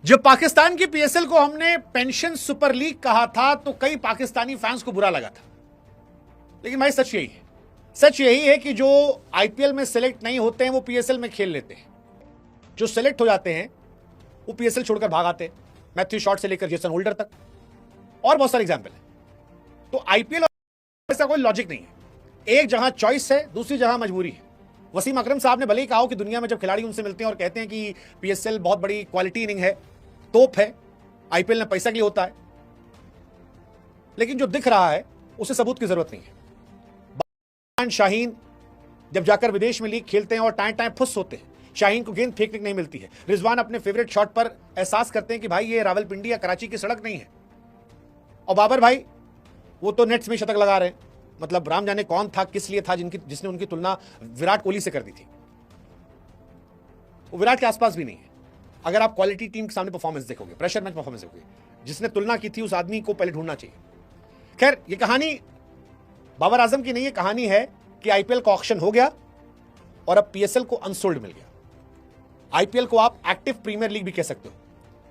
जब पाकिस्तान की पीएसएल को हमने पेंशन सुपर लीग कहा था तो कई पाकिस्तानी फैंस को बुरा लगा था, लेकिन भाई सच यही है। सच यही है कि जो आईपीएल में सेलेक्ट नहीं होते हैं वो पीएसएल में खेल लेते हैं, जो सेलेक्ट हो जाते हैं वो पीएसएल छोड़कर भाग आते हैं। मैथ्यू शॉट से लेकर जेसन होल्डर तक और बहुत सारे एग्जाम्पल है। तो आईपीएल ऐसा कोई लॉजिक नहीं है, एक जहां चॉइस है दूसरी जहां मजबूरी है। वसीम अकरम साहब ने भले ही कहा कि दुनिया में जब खिलाड़ी उनसे मिलते हैं और कहते हैं कि पीएसएल बहुत बड़ी क्वालिटी इनिंग है, तोप है, आईपीएल में पैसा के लिए होता है, लेकिन जो दिख रहा है उसे सबूत की जरूरत नहीं है। शाहीन जब जाकर विदेश में लीग खेलते हैं और टाइम टाइम फुस होते हैं, शाहीन को गेंद फेंकने नहीं मिलती है। रिजवान अपने फेवरेट शॉट पर एहसास करते हैं कि भाई ये रावलपिंडी या कराची की सड़क नहीं है। और बाबर भाई वो तो नेट्स में शतक लगा रहे हैं, मतलब राम जाने कौन था, किस लिए था जिसने उनकी तुलना विराट कोहली से कर दी थी। वो विराट के आसपास भी नहीं है। अगर आप क्वालिटी टीम के सामने परफॉर्मेंस देखोगे, प्रेशर मैच परफॉर्मेंस देखोगे, जिसने तुलना की थी उस आदमी को पहले ढूंढना चाहिए। खैर, ये कहानी बाबर आजम की नहीं है, कहानी है कि आईपीएल का ऑक्शन हो गया और अब पीएसएल को अनसोल्ड मिल गया। आईपीएल को आप एक्टिव प्रीमियर लीग भी कह सकते हो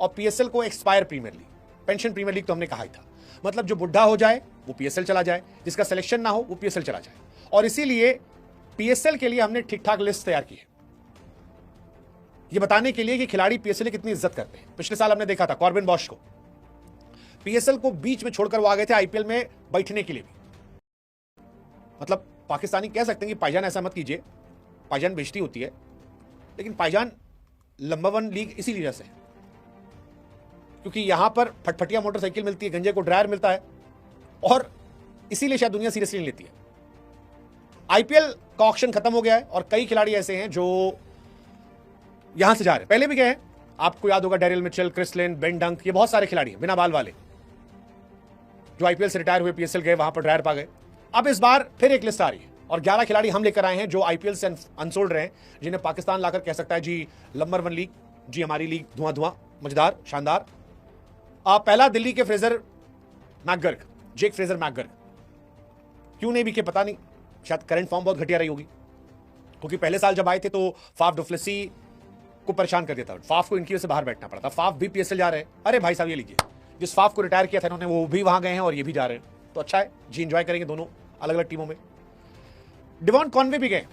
और पीएसएल को expire premier league, pension premier league तो हमने कहा ही था। मतलब जो बुढ़ा हो जाए वो पीएसएल चला जाए, जिसका सिलेक्शन ना हो वो पीएसएल चला जाए। और इसीलिए पीएसएल के लिए हमने ठीक ठाक लिस्ट तैयार की है, ये बताने के लिए कि खिलाड़ी पीएसएल की कितनी इज्जत करते हैं। पिछले साल हमने देखा था कॉर्बिन बॉश को, पीएसएल को बीच में छोड़कर वो आ गए थे आईपीएल में बैठने के लिए भी। मतलब पाकिस्तानी कह सकते हैं कि पाईजान ऐसा मत कीजिए, पाईजान बेइज्जती होती है, लेकिन पाईजान नंबर 1 लीग इसी वजह से है क्योंकि यहां पर फटफटिया मोटरसाइकिल मिलती है, गंजे को ड्रायर मिलता है और इसीलिए शायद दुनिया सीरियसली नहीं लेती है। आईपीएल का ऑक्शन खत्म हो गया है और कई खिलाड़ी ऐसे हैं जो यहां से जा रहे हैं, पहले भी गए हैं। आपको याद होगा Daryl Mitchell, Chris Lynn, Ben Dunk, ये बहुत सारे खिलाड़ी हैं बिना बाल वाले जो आईपीएल से रिटायर हुए, पीएसएल गए, वहां पर ड्रायर पा गए। अब इस बार फिर एक लिस्ट आ रही है और 11 खिलाड़ी हम लेकर आए हैं जो आईपीएल से अनसोल्ड रहे हैं, जिन्हें पाकिस्तान लाकर कह सकता है जी नंबर 1 लीग, जी हमारी लीग धुआं धुआं, मजेदार, शानदार। पहला दिल्ली के फ्रेजर मैकगर्ग, जेक फ्रेजर मैकगर्ग। क्यों नहीं बिके पता नहीं, शायद करंट फॉर्म बहुत घटिया रही होगी, क्योंकि पहले साल जब आए थे तो फाफ डुप्लेसी को परेशान कर दिया था। फाफ को इनकी वजह से बाहर बैठना पड़ा था। फाफ भी पीएसएल जा रहे हैं। अरे भाई साहब ये लीजिए, जिस फाफ को रिटायर किया था इन्होंने वो भी वहां गए हैं और ये भी जा रहे हैं, तो अच्छा है जी, एंजॉय करेंगे दोनों अलग अलग टीमों में। डिवॉन कॉनवे भी गए।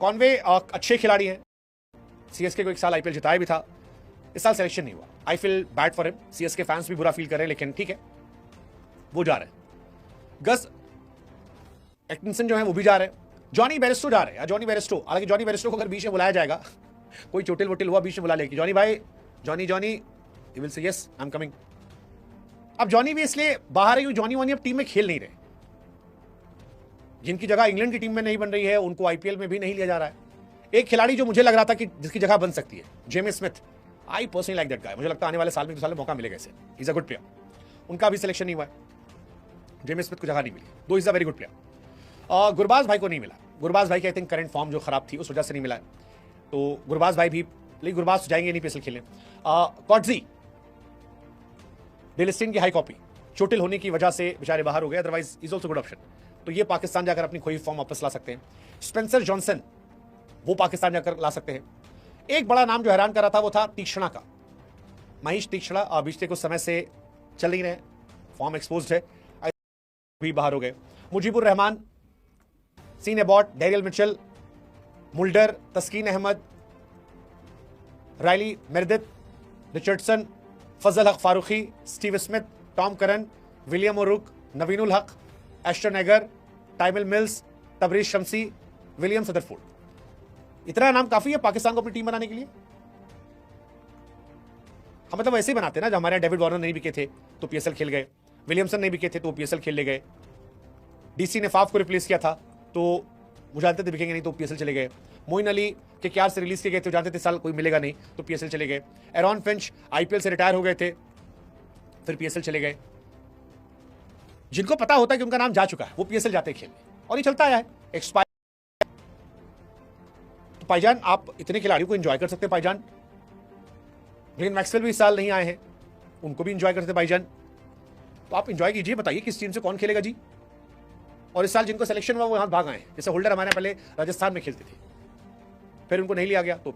कॉनवे अच्छे खिलाड़ी हैं, सीएसके को एक साल आईपीएल जिताया भी था, इस साल सिलेक्शन नहीं हुआ। I feel bad for him, CSK fans भी बुरा फील कर रहे हैं, लेकिन ठीक है वो जा रहे हैं। गस एटकिंसन जो है वो भी जा रहे हैं। जॉनी बेरिस्टो जा रहे हैं। जॉनी बेरिस्टो, हालांकि जॉनी बेरिस्टो को अगर बीच में बुलाया जाएगा, कोई चोटिल वोटिल हुआ बीच में बुला लेगी, जॉनी भाई, Johnny he will say yes I am coming. अब जॉनी भी इसलिए बाहर है, जॉनी वॉनी अब टीम में खेल नहीं रहे। जिनकी जगह इंग्लैंड की टीम में नहीं बन रही है उनको आईपीएल में भी नहीं लिया जा रहा है। एक खिलाड़ी जो मुझे लग रहा था कि जिसकी जगह बन सकती है, James Smith, I personally like that guy, मुझे लगता है आने वाले साल में 2 साल में मौका मिलेगा इसे, he is a good player. उनका भी सिलेक्शन नहीं हुआ है, जेम्स स्मिथ को जगह नहीं मिली, दो is a very good player. Gurbaz भाई को नहीं मिला। गुरबाज भाई की आई थिंक करंट फॉर्म जो खराब थी उस वजह से नहीं मिला है, तो गुरबाज भाई भी, लेकिन गुरबाज जाएंगे नहीं पीएसएल खेलने। कॉटजी डेलिस्टीन की हाई कॉपी, चोटिल होने की वजह से बेचारे बाहर हो गए, otherwise is also good option, तो ये पाकिस्तान जाकर अपनी खोई फॉर्म वापस ला सकते हैं। स्पेंसर जॉनसन, वो पाकिस्तान जाकर ला सकते हैं। एक बड़ा नाम जो हैरान कर रहा था वो था तीक्ष्णा का, महेश तीक्ष्णा। पिछले कुछ समय से चल नहीं रहे, फॉर्म एक्सपोज्ड है, भी बाहर हो गए। Mujeebur Rahman, Sean Abbott, Daryl Mitchell, Mulder, Taskin Ahmed, Riley Meredith, Richardson, Fazal Haq Farooqi, Steve Smith, Tom Curran, William O'Rourke, Naveenul Haq, Ashton Agar, Tymal Mills, Tabraiz Shamsi, William Rutherford. इतना नाम काफी है पाकिस्तान को अपनी टीम बनाने के लिए। हम मतलब ऐसे ही बनाते हैं ना, जब हमारे डेविड वार्नर नहीं बिके थे तो पीएसएल खेल गए, विलियमसन नहीं बिके थे तो पीएसएल खेल ले गए, डीसी ने फाफ को रिप्लेस किया था तो वो जानते थे बिकेंगे नहीं तो पीएसएल चले गए। मोइन अली के KR से रिलीज किए गए थे, जानते थे साल कोई मिलेगा नहीं तो पीएसएल चले गए। एरॉन फिंच आईपीएल से रिटायर हो गए थे, फिर पीएसएल चले गए। जिनको पता होता है कि उनका नाम जा चुका है वो पीएसएल जाते हैं खेलने, और ये चलता आया है एक्सपायर। तो पाईजान आप इतने खिलाड़ियों को एंजॉय कर सकते हैं पाईजान। ग्लेन मैक्सवेल भी इस साल नहीं आए हैं, उनको भी एंजॉय करते पाईजान। तो आप एंजॉय कीजिए, बताइए किस टीम से कौन खेलेगा जी। और इस साल जिनको सिलेक्शन हुआ वो यहां भाग आए, जैसे होल्डर हमारे पहले राजस्थान में खेलते थे, फिर उनको नहीं लिया गया तो